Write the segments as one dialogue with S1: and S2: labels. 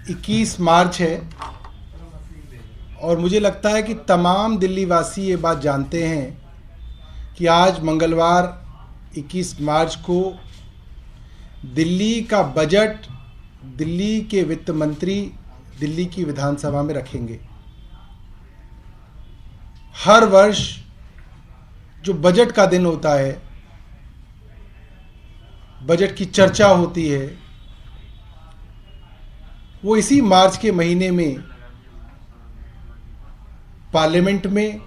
S1: 21 मार्च है और मुझे लगता है कि तमाम दिल्ली वासी ये बात जानते हैं कि आज मंगलवार 21 मार्च को दिल्ली का बजट दिल्ली के वित्त मंत्री दिल्ली की विधानसभा में रखेंगे। हर वर्ष जो बजट का दिन होता है, बजट की चर्चा होती है, वो इसी मार्च के महीने में पार्लियामेंट में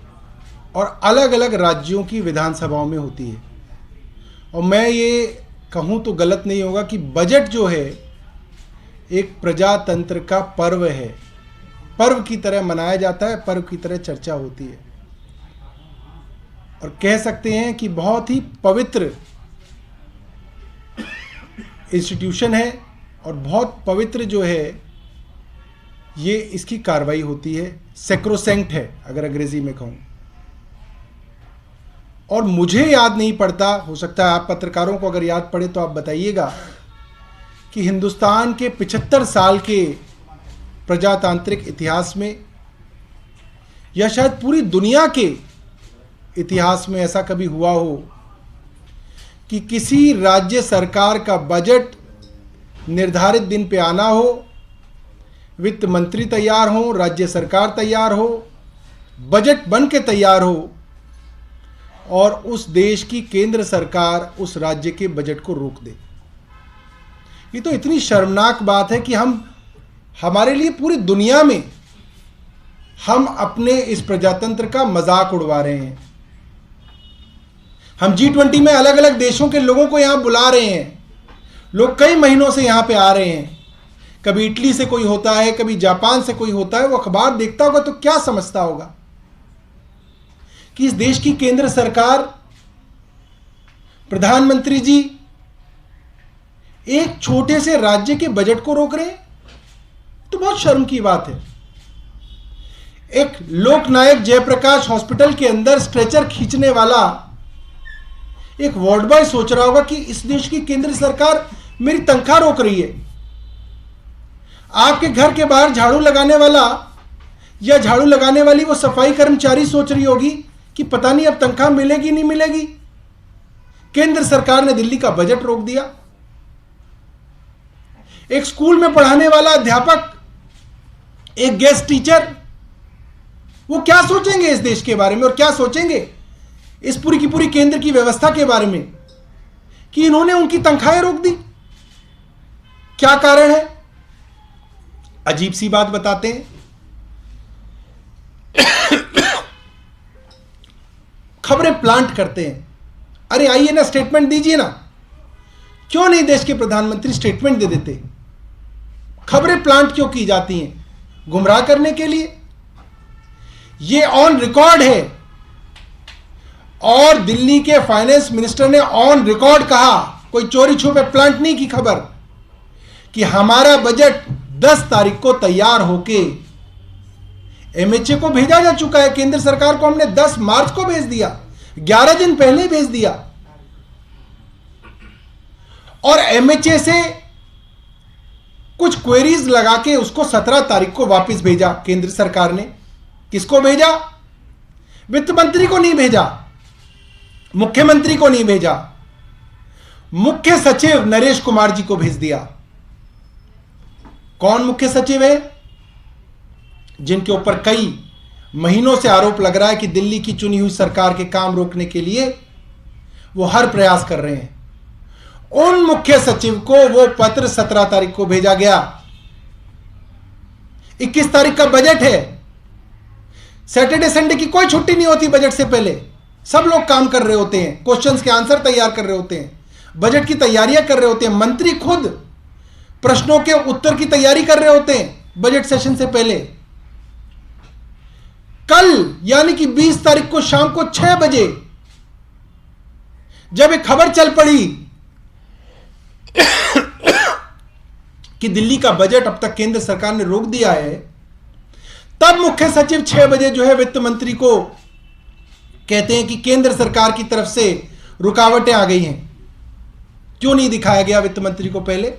S1: और अलग अलग राज्यों की विधानसभाओं में होती है। और मैं ये कहूँ तो गलत नहीं होगा कि बजट जो है एक प्रजातंत्र का पर्व है, पर्व की तरह मनाया जाता है, पर्व की तरह चर्चा होती है और कह सकते हैं कि बहुत ही पवित्र इंस्टीट्यूशन है और बहुत पवित्र जो है ये इसकी कार्रवाई होती है, सैक्रोसैंक्ट है अगर अंग्रेजी में कहूँ। और मुझे याद नहीं पड़ता, हो सकता है आप पत्रकारों को अगर याद पड़े तो आप बताइएगा, कि हिंदुस्तान के 75 साल के प्रजातांत्रिक इतिहास में या शायद पूरी दुनिया के इतिहास में ऐसा कभी हुआ हो कि किसी राज्य सरकार का बजट निर्धारित दिन पे आना हो, वित्त मंत्री तैयार हो, राज्य सरकार तैयार हो, बजट बन के तैयार हो और उस देश की केंद्र सरकार उस राज्य के बजट को रोक दे। ये तो इतनी शर्मनाक बात है कि हमारे लिए पूरी दुनिया में हम अपने इस प्रजातंत्र का मजाक उड़वा रहे हैं। हम G20 में अलग अलग देशों के लोगों को यहां बुला रहे हैं, लोग कई महीनों से यहां पे आ रहे हैं, कभी इटली से कोई होता है, कभी जापान से कोई होता है। वो अखबार देखता होगा तो क्या समझता होगा कि इस देश की केंद्र सरकार, प्रधानमंत्री जी एक छोटे से राज्य के बजट को रोक रहे हैं, तो बहुत शर्म की बात है। एक लोकनायक जयप्रकाश हॉस्पिटल के अंदर स्ट्रेचर खींचने वाला एक वार्ड बॉय सोच रहा होगा कि इस देश की केंद्र सरकार मेरी तनख्वाह रोक रही है। आपके घर के बाहर झाड़ू लगाने वाला या झाड़ू लगाने वाली वो सफाई कर्मचारी सोच रही होगी कि पता नहीं अब तनख्वाह मिलेगी नहीं मिलेगी। केंद्र सरकार ने दिल्ली का बजट रोक दिया। एक स्कूल में पढ़ाने वाला अध्यापक, एक गेस्ट टीचर, वो क्या सोचेंगे इस देश के बारे में और क्या सोचेंगे इस पूरी की पूरी केंद्र की व्यवस्था के बारे में कि इन्होंने उनकी तनख्वाहें रोक दी। क्या कारण है? अजीब सी बात बताते हैं। खबरें प्लांट करते हैं। अरे आइए ना, स्टेटमेंट दीजिए ना। क्यों नहीं देश के प्रधानमंत्री स्टेटमेंट दे देते? खबरें प्लांट क्यों की जाती हैं? गुमराह करने के लिए। ये ऑन रिकॉर्ड है और दिल्ली के फाइनेंस मिनिस्टर ने ऑन रिकॉर्ड कहा, कोई चोरी छुपे प्लांट नहीं की खबर, कि हमारा बजट 10 तारीख को तैयार होके MHA को भेजा जा चुका है। केंद्र सरकार को हमने 10 मार्च को भेज दिया, 11 दिन पहले भेज दिया। और MHA से कुछ क्वेरीज लगा के उसको 17 तारीख को वापस भेजा केंद्र सरकार ने। किसको भेजा? वित्त मंत्री को नहीं भेजा, मुख्यमंत्री को नहीं भेजा, मुख्य सचिव नरेश कुमार जी को भेज दिया। कौन मुख्य सचिव है? जिनके ऊपर कई महीनों से आरोप लग रहा है कि दिल्ली की चुनी हुई सरकार के काम रोकने के लिए वो हर प्रयास कर रहे हैं। उन मुख्य सचिव को वो पत्र 17 तारीख को भेजा गया। 21 तारीख का बजट है। सैटरडे संडे की कोई छुट्टी नहीं होती बजट से पहले। सब लोग काम कर रहे होते हैं, क्वेश्चंस के आंसर तैयार कर रहे होते हैं, बजट की तैयारियां कर रहे होते हैं। मंत्री खुद प्रश्नों के उत्तर की तैयारी कर रहे होते हैं बजट सेशन से पहले। कल यानी कि 20 तारीख को शाम को 6 बजे जब एक खबर चल पड़ी कि दिल्ली का बजट अब तक केंद्र सरकार ने रोक दिया है, तब मुख्य सचिव 6 बजे जो है वित्त मंत्री को कहते हैं कि केंद्र सरकार की तरफ से रुकावटें आ गई हैं। क्यों नहीं दिखाया गया वित्त मंत्री को पहले?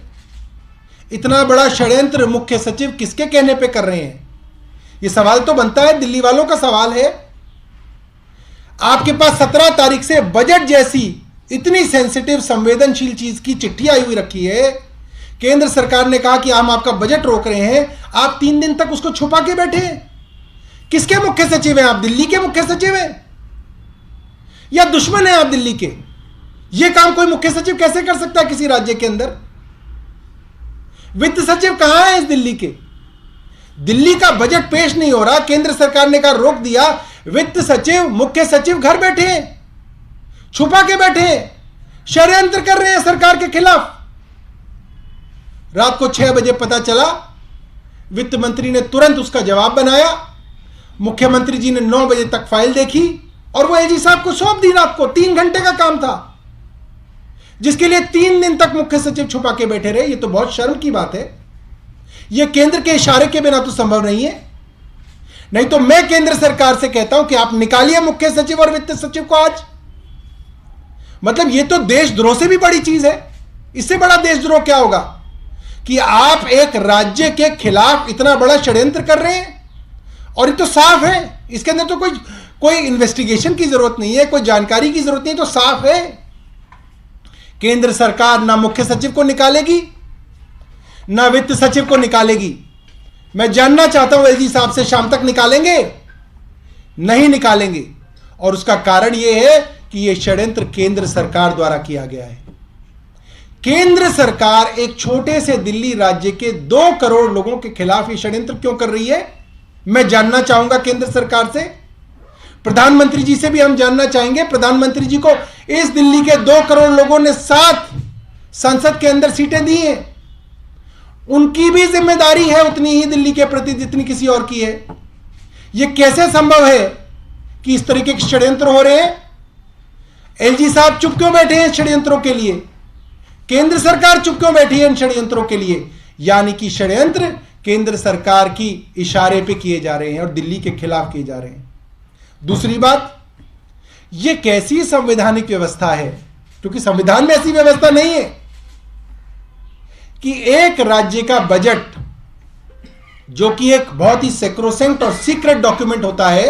S1: इतना बड़ा षड्यंत्र मुख्य सचिव किसके कहने पे कर रहे हैं? यह सवाल तो बनता है, दिल्ली वालों का सवाल है। आपके पास 17 तारीख से बजट जैसी इतनी सेंसिटिव संवेदनशील चीज की चिट्ठी आई हुई रखी है। केंद्र सरकार ने कहा कि हम आपका बजट रोक रहे हैं, आप 3 दिन तक उसको छुपा के बैठे हैं। किसके मुख्य सचिव हैं आप? दिल्ली के मुख्य सचिव हैं या दुश्मन हैं आप दिल्ली के? यह काम कोई मुख्य सचिव कैसे कर सकता है किसी राज्य के अंदर? वित्त सचिव कहां है इस दिल्ली के? दिल्ली का बजट पेश नहीं हो रहा, केंद्र सरकार ने कहा रोक दिया, वित्त सचिव मुख्य सचिव घर बैठे हैं, छुपा के बैठे हैं, षड्यंत्र कर रहे हैं सरकार के खिलाफ। रात को 6 बजे पता चला, वित्त मंत्री ने तुरंत उसका जवाब बनाया, मुख्यमंत्री जी ने 9 बजे तक फाइल देखी और वो एजी साहब को सौंप दी। रात को 3 घंटे का काम था, जिसके लिए 3 दिन तक मुख्य सचिव छुपा के बैठे रहे। ये तो बहुत शर्म की बात है। यह केंद्र के इशारे के बिना तो संभव नहीं है। नहीं तो मैं केंद्र सरकार से कहता हूं कि आप निकालिए मुख्य सचिव और वित्त सचिव को आज। मतलब यह तो देशद्रोह से भी बड़ी चीज है। इससे बड़ा देशद्रोह क्या होगा कि आप एक राज्य के खिलाफ इतना बड़ा षड्यंत्र कर रहे हैं। और ये तो साफ है, इसके अंदर तो कोई इन्वेस्टिगेशन की जरूरत नहीं है, कोई जानकारी की जरूरत नहीं, तो साफ है। केंद्र सरकार ना मुख्य सचिव को निकालेगी ना वित्त सचिव को निकालेगी। मैं जानना चाहता हूं एलजी साहब से, शाम तक निकालेंगे? नहीं निकालेंगे। और उसका कारण यह है कि यह षड्यंत्र केंद्र सरकार द्वारा किया गया है। केंद्र सरकार एक छोटे से दिल्ली राज्य के 2 करोड़ लोगों के खिलाफ यह षड्यंत्र क्यों कर रही है? मैं जानना चाहूंगा केंद्र सरकार से। प्रधानमंत्री जी से भी हम जानना चाहेंगे। प्रधानमंत्री जी को इस दिल्ली के 2 करोड़ लोगों ने 7 संसद के अंदर सीटें दी हैं। उनकी भी जिम्मेदारी है उतनी ही दिल्ली के प्रति जितनी किसी और की है। यह कैसे संभव है कि इस तरीके के षड्यंत्र हो रहे हैं? एलजी साहब चुप क्यों बैठे हैं षड्यंत्रों के लिए? केंद्र सरकार चुप क्यों बैठी है इन षड्यंत्रों के लिए? यानी कि षड्यंत्र केंद्र सरकार की इशारे पे किए जा रहे हैं और दिल्ली के खिलाफ किए जा रहे हैं। दूसरी बात, यह कैसी संवैधानिक व्यवस्था है? क्योंकि संविधान में ऐसी व्यवस्था नहीं है कि एक राज्य का बजट, जो कि एक बहुत ही सेक्रोसेंट और सीक्रेट डॉक्यूमेंट होता है,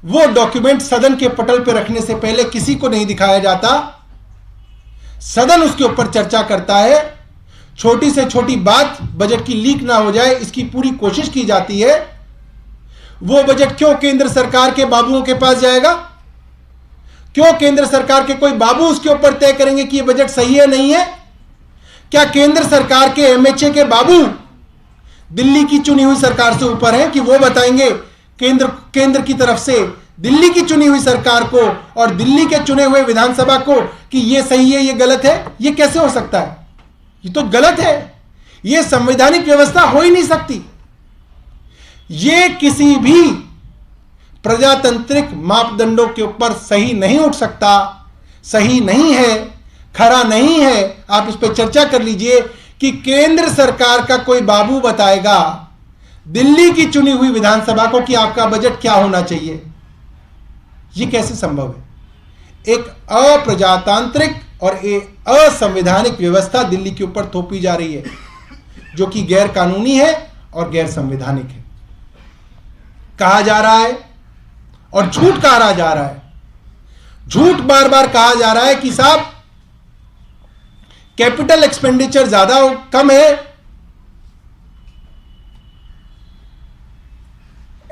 S1: वो डॉक्यूमेंट सदन के पटल पर रखने से पहले किसी को नहीं दिखाया जाता। सदन उसके ऊपर चर्चा करता है। छोटी से छोटी बात बजट की लीक ना हो जाए, इसकी पूरी कोशिश की जाती है। वो बजट क्यों केंद्र सरकार के बाबुओं के पास जाएगा? क्यों केंद्र सरकार के कोई बाबू उसके ऊपर तय करेंगे कि यह बजट सही है नहीं है? क्या केंद्र सरकार के एमएचए के बाबू दिल्ली की चुनी हुई सरकार से ऊपर हैं कि वो बताएंगे केंद्र की तरफ से दिल्ली की चुनी हुई सरकार को और दिल्ली के चुने हुए विधानसभा को कि ये सही है, ये गलत है? ये कैसे हो सकता है? ये तो गलत है। ये संवैधानिक व्यवस्था हो ही नहीं सकती। ये किसी भी प्रजातांत्रिक मापदंडों के ऊपर सही नहीं उठ सकता, सही नहीं है, खरा नहीं है। आप इस पर चर्चा कर लीजिए कि केंद्र सरकार का कोई बाबू बताएगा दिल्ली की चुनी हुई विधानसभा को कि आपका बजट क्या होना चाहिए। यह कैसे संभव है? एक अप्रजातांत्रिक और एक असंवैधानिक व्यवस्था दिल्ली के ऊपर थोपी जा रही है, जो कि गैर कानूनी है और गैर संवैधानिक है। कहा जा रहा है और झूठ कहा जा रहा है, झूठ बार बार कहा जा रहा है कि साहब कैपिटल एक्सपेंडिचर ज्यादा कम है,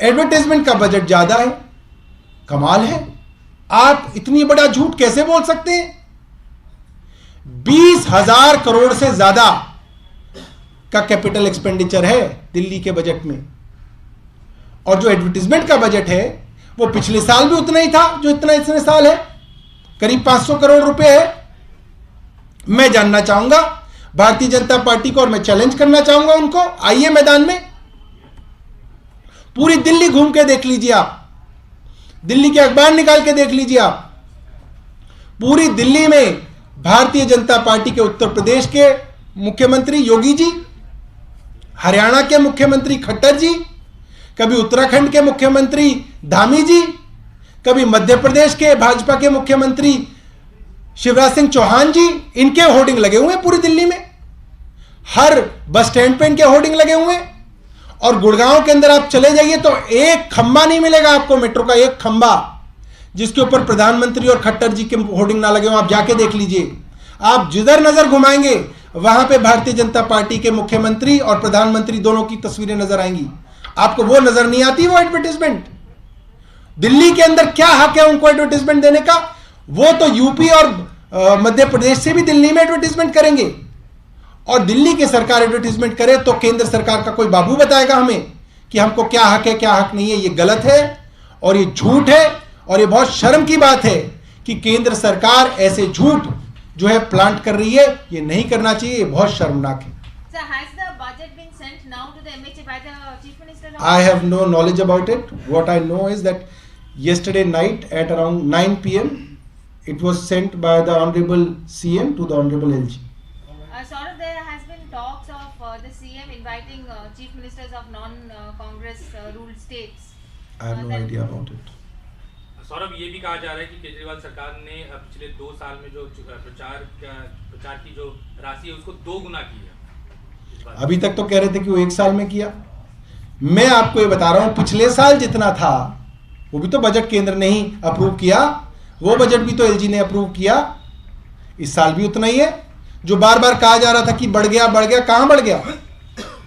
S1: एडवर्टाइजमेंट का बजट ज्यादा है। कमाल है, आप इतनी बड़ा झूठ कैसे बोल सकते हैं? 20,000 करोड़ से ज्यादा का कैपिटल एक्सपेंडिचर है दिल्ली के बजट में, और जो एडवर्टाइजमेंट का बजट है वो पिछले साल भी उतना ही था जो इतने साल है, करीब 500 करोड़ रुपए है। मैं जानना चाहूंगा भारतीय जनता पार्टी को, और मैं चैलेंज करना चाहूंगा उनको, आइए मैदान में, पूरी दिल्ली घूम के देख लीजिए आप, दिल्ली के अखबार निकाल के देख लीजिए आप। पूरी दिल्ली में भारतीय जनता पार्टी के उत्तर प्रदेश के मुख्यमंत्री योगी जी, हरियाणा के मुख्यमंत्री खट्टर जी, कभी उत्तराखंड के मुख्यमंत्री धामी जी, कभी मध्य प्रदेश के भाजपा के मुख्यमंत्री शिवराज सिंह चौहान जी, इनके होर्डिंग लगे हुए हैं पूरी दिल्ली में। हर बस स्टैंड पे इनके होर्डिंग लगे हुए हैं। और गुड़गांव के अंदर आप चले जाइए तो एक खंबा नहीं मिलेगा आपको, मेट्रो का एक खंबा जिसके ऊपर प्रधानमंत्री और खट्टर जी के होर्डिंग ना लगे हो। आप जाके देख लीजिए, आप जिधर नजर घुमाएंगे वहां पे भारतीय जनता पार्टी के मुख्यमंत्री और प्रधानमंत्री दोनों की तस्वीरें नजर आएंगी। आपको वो नजर नहीं आती, वो एडवर्टाइजमेंट। दिल्ली के अंदर क्या हक है उनको एडवर्टाइजमेंट देने का? वो तो यूपी और मध्य प्रदेश से भी दिल्ली में एडवर्टाइजमेंट करेंगे, और दिल्ली की सरकार एडवर्टाइजमेंट करे तो केंद्र सरकार का कोई बाबू बताएगा हमें कि हमको क्या हक है क्या हक नहीं है। ये गलत है और ये झूठ है, और ये बहुत शर्म की बात है कि केंद्र सरकार ऐसे झूठ जो है प्लांट कर रही है। ये नहीं करना चाहिए, ये बहुत शर्मनाक है।
S2: Sir, has the budget been sent now to the MHA by the Chief Minister?
S1: I have no knowledge about it. What I know is that yesterday night at around 9 p.m. it was sent by the Honorable CM to the Honorable LG.
S2: Saurabh, there has been talks of the CM inviting Chief Ministers of non-Congress ruled states.
S1: I have no idea about it.
S3: Saurabh, ये भी कहा जा रहा है कि केजरीवाल सरकार ने पिछले 2 साल में जो प्रचार की जो राशि है उसको 2 गुना की है।
S1: अभी तक तो कह रहे थे कि वो 1 साल में किया। मैं आपको ये बता रहा हूं, पिछले साल जितना था वो भी तो बजट केंद्र ने ही अप्रूव किया, वो बजट भी तो एलजी ने अप्रूव किया। इस साल भी उतना ही है। जो बार बार कहा जा रहा था कि बढ़ गया, कहां बढ़ गया?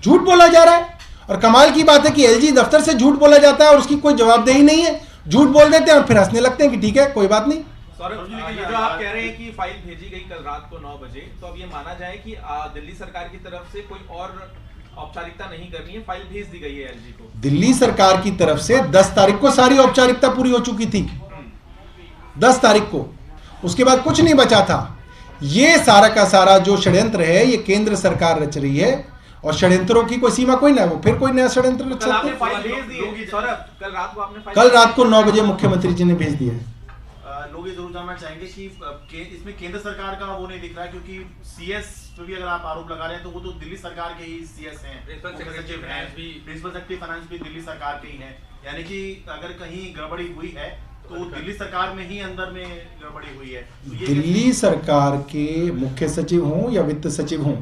S1: झूठ बोला जा रहा है। और कमाल की बात है कि एलजी दफ्तर से झूठ बोला जाता है और उसकी कोई जवाबदेही नहीं है। झूठ बोल देते हैं और फिर हंसने लगते हैं कि ठीक है कोई बात नहीं।
S4: सौरभ जी, ये जो आप कह रहे हैं कि फाइल भेजी गई कल रात को 9 बजे, तो अब ये माना जाए कि दिल्ली सरकार की तरफ से कोई और औपचारिकता नहीं करनी है, फाइल भेज दी गई है एलजी को।
S1: दिल्ली सरकार की तरफ से 10 तारीख को सारी औपचारिकता पूरी हो चुकी थी। 10 तारीख को, उसके बाद कुछ नहीं बचा था। ये सारा का सारा जो षड्यंत्र है ये केंद्र सरकार रच रही है, और षड्यंत्रों की कोई सीमा कोई ना, वो फिर कोई नया षड्यंत्र रच सकते हैं। कल रात को 9 बजे मुख्यमंत्री जी ने भेज दिया है।
S5: लोग ये जरूर जानना चाहेंगे कि इसमें केंद्र सरकार का वो नहीं दिख रहा है, क्योंकि सीएस पे भी अगर आप आरोप लगा रहे हैं तो वो तो दिल्ली सरकार के ही सीएस हैं, प्रिंसिपल सेक्रेटरी फाइनेंस भी दिल्ली सरकार के ही हैं। यानी कि अगर कहीं गड़बड़ी हुई है तो दिल्ली सरकार में ही अंदर में गड़बड़ी हुई है। तो
S1: दिल्ली सरकार के मुख्य सचिव हों या वित्त सचिव हों,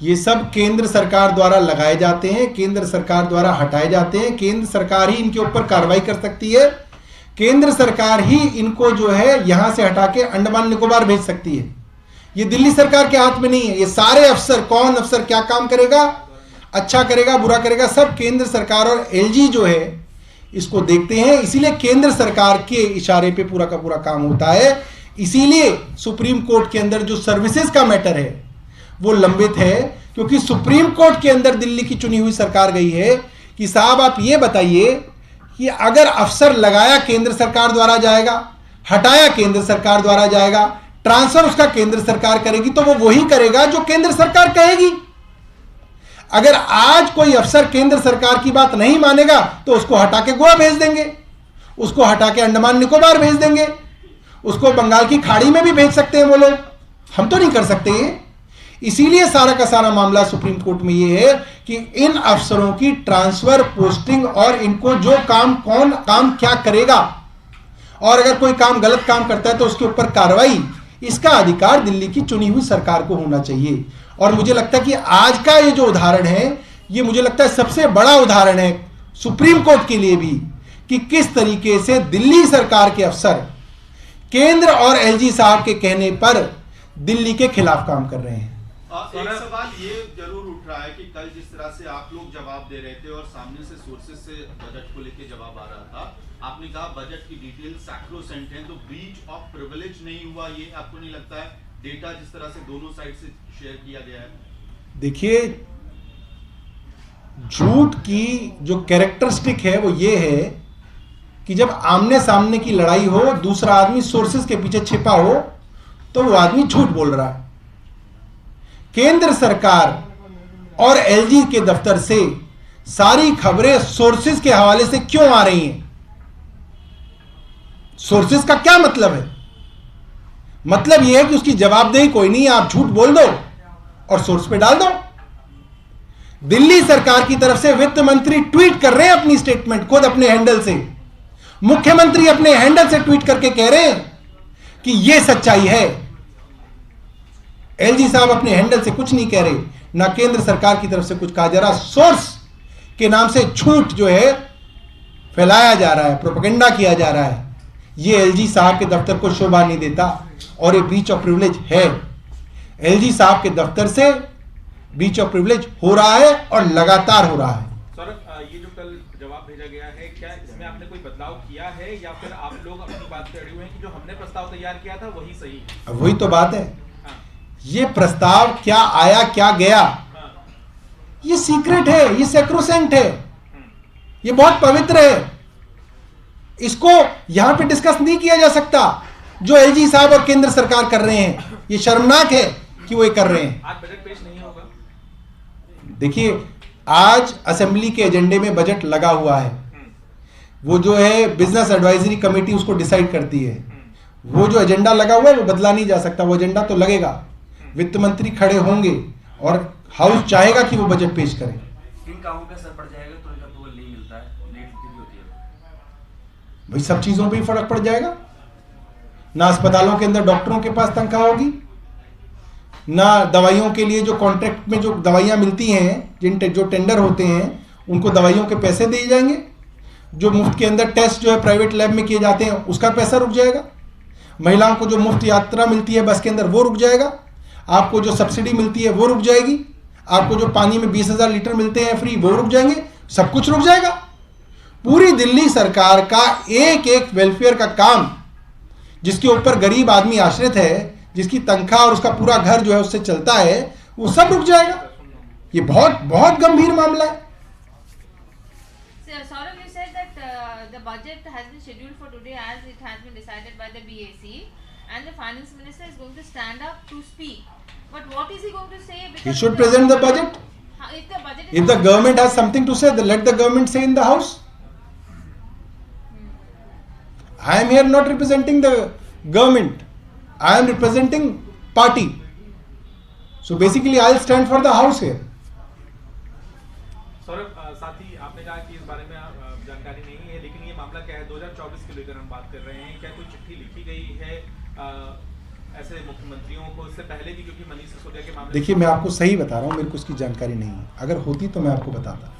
S1: ये सब केंद्र सरकार द्वारा लगाए जाते हैं, केंद्र सरकार द्वारा हटाए जाते हैं। केंद्र सरकार ही इनके ऊपर कार्रवाई कर सकती है। केंद्र सरकार ही इनको जो है यहां से हटा के अंडमान निकोबार भेज सकती है। ये दिल्ली सरकार के हाथ में नहीं है। ये सारे अफसर, कौन अफसर क्या काम करेगा, अच्छा करेगा बुरा करेगा, सब केंद्र सरकार और एलजी जो है इसको देखते हैं। इसीलिए केंद्र सरकार के इशारे पे पूरा का पूरा काम होता है। इसीलिए सुप्रीम कोर्ट के अंदर जो सर्विसेज का मैटर है वो लंबित है, क्योंकि सुप्रीम कोर्ट के अंदर दिल्ली की चुनी हुई सरकार गई है कि साहब आप ये बताइए कि अगर अफसर लगाया केंद्र सरकार द्वारा जाएगा, हटाया केंद्र सरकार द्वारा जाएगा, ट्रांसफर उसका केंद्र सरकार करेगी, तो वो वही करेगा जो केंद्र सरकार कहेगी। अगर आज कोई अफसर केंद्र सरकार की बात नहीं मानेगा तो उसको हटा के गोवा भेज देंगे, उसको हटा के अंडमान निकोबार भेज देंगे, उसको बंगाल की खाड़ी में भी भेज सकते हैं वो लोग। हम तो नहीं कर सकते। इसीलिए सारा का सारा मामला सुप्रीम कोर्ट में ये है कि इन अफसरों की ट्रांसफर, पोस्टिंग और इनको जो काम, कौन काम क्या करेगा, और अगर कोई काम गलत काम करता है तो उसके ऊपर कार्रवाई, इसका अधिकार दिल्ली की चुनी हुई सरकार को होना चाहिए। और मुझे लगता है कि आज का ये जो उदाहरण है, ये मुझे लगता है सबसे बड़ा उदाहरण है सुप्रीम कोर्ट के लिए भी, कि किस तरीके से दिल्ली सरकार के अफसर केंद्र और एलजी साहब के कहने पर दिल्ली के खिलाफ काम कर रहे हैं।
S5: एक सवाल ये जरूर उठ रहा है कि कल जिस तरह से आप लोग जवाब दे रहे थे और सामने से सोर्सेज से बजट को लेके जवाब आ रहा था, आपने कहा बजट की डिटेल सैक्रोसेंट है, तो ब्रीच ऑफ प्रिविलेज नहीं हुआ? ये आपको नहीं लगता है डेटा जिस तरह से दोनों साइड से शेयर किया गया है?
S1: देखिए, झूठ की जो कैरेक्टरिस्टिक है वो ये है कि जब आमने सामने की लड़ाई हो, दूसरा आदमी सोर्सेज के पीछे छिपा हो, तो वो आदमी झूठ बोल रहा है। केंद्र सरकार और एलजी के दफ्तर से सारी खबरें सोर्सेज के हवाले से क्यों आ रही हैं? सोर्सेज का क्या मतलब है? मतलब यह है कि उसकी जवाबदेही कोई नहीं है, आप झूठ बोल दो और सोर्स पे डाल दो। दिल्ली सरकार की तरफ से वित्त मंत्री ट्वीट कर रहे हैं अपनी स्टेटमेंट, खुद अपने हैंडल से। मुख्यमंत्री अपने हैंडल से ट्वीट करके कह रहे हैं कि यह सच्चाई है। एलजी साहब अपने हैंडल से कुछ नहीं कह रहे, ना केंद्र सरकार की तरफ से कुछ कहा जा रहा। सोर्स के नाम से झूठ जो है फैलाया जा रहा है, प्रोपेगेंडा किया जा रहा है। ये एलजी साहब के दफ्तर को शोभा नहीं देता और ये ब्रीच ऑफ प्रिविलेज है। एलजी साहब के दफ्तर से ब्रीच ऑफ प्रिविलेज हो रहा है और लगातार हो रहा है।
S4: सौरभ, ये जो कल जवाब भेजा गया है, क्या इसमें आपने कोई बदलाव किया है या फिर आप लोग अपनी बात पे अड़े हुए हैं कि जो हमने प्रस्ताव तैयार किया था वही सही?
S1: वही तो बात है। ये प्रस्ताव क्या आया क्या गया ये सीक्रेट है, ये सैक्रोसेंट है, ये बहुत पवित्र है। इसको यहां पे डिस्कस नहीं किया जा सकता। जो एलजी साहब और केंद्र सरकार कर रहे हैं, ये शर्मनाक है कि वो ये कर रहे हैं।
S4: आज बजट पेश नहीं होगा।
S1: देखिए, आज असेंबली के एजेंडे में बजट लगा हुआ है। वो जो है बिजनेस एडवाइजरी कमेटी उसको डिसाइड करती है। वो जो एजेंडा लगा हुआ है वो बदला नहीं जा सकता। वो एजेंडा तो लगेगा, वित्त मंत्री खड़े होंगे और हाउस चाहेगा कि वो बजट पेश करें।
S6: किन कामों पे असर पड़ जाएगा तो इनका अप्रूवल नहीं मिलता है, लेट भी होती है?
S1: भाई सब चीजों पे ही फर्क पड़ जाएगा। ना अस्पतालों के अंदर डॉक्टरों के पास तनख्वाह होगी, ना दवाइयों के लिए जो कॉन्ट्रैक्ट में जो दवाइयां मिलती हैं, जो टेंडर होते हैं उनको दवाइयों के पैसे दिए जाएंगे। जो मुफ्त के अंदर टेस्ट जो है प्राइवेट लैब में किए जाते हैं उसका पैसा रुक जाएगा। महिलाओं को जो मुफ्त यात्रा मिलती है बस के अंदर वो रुक जाएगा। आपको जो सब्सिडी मिलती है वो रुक जाएगी। आपको जो पानी में 20,000 लीटर मिलते हैं फ्री वो रुक जाएंगे। सब कुछ रुक जाएगा। पूरी दिल्ली सरकार का एक एक वेलफेयर का काम जिसके ऊपर गरीब आदमी आश्रित है, जिसकी तनख्वाह और उसका पूरा घर जो है उससे चलता है, वो सब रुक जाएगा। ये बहुत बहुत गंभीर मामला है।
S2: Saurabh, you said that the budget has been scheduled for today as it has been decided by the BAC, and the finance minister is going to stand up to speak. But what is he going to say? Because
S1: He should present the budget.
S2: If the budget is
S1: If the government has something to say, then let the government say in the house. I am here not representing the government. I am representing party. So basically, I'll stand for the house here.
S4: Saurabh, साथ ही आपने कहा कि इस बारे में जानकारी नहीं है, लेकिन ये मामला क्या है? 2024 के लेकर हम बात कर रहे हैं। क्या कोई चिट्ठी लिखी गई है ऐसे मुख्यमंत्रियों को इससे पहले भी, क्योंकि मनीष सिसोदिया के मामले?
S1: देखिए, मैं आपको सही बता रहा हूँ, मेरे को उसकी जानकारी नहीं है। अगर होती तो मैं आपको बताता।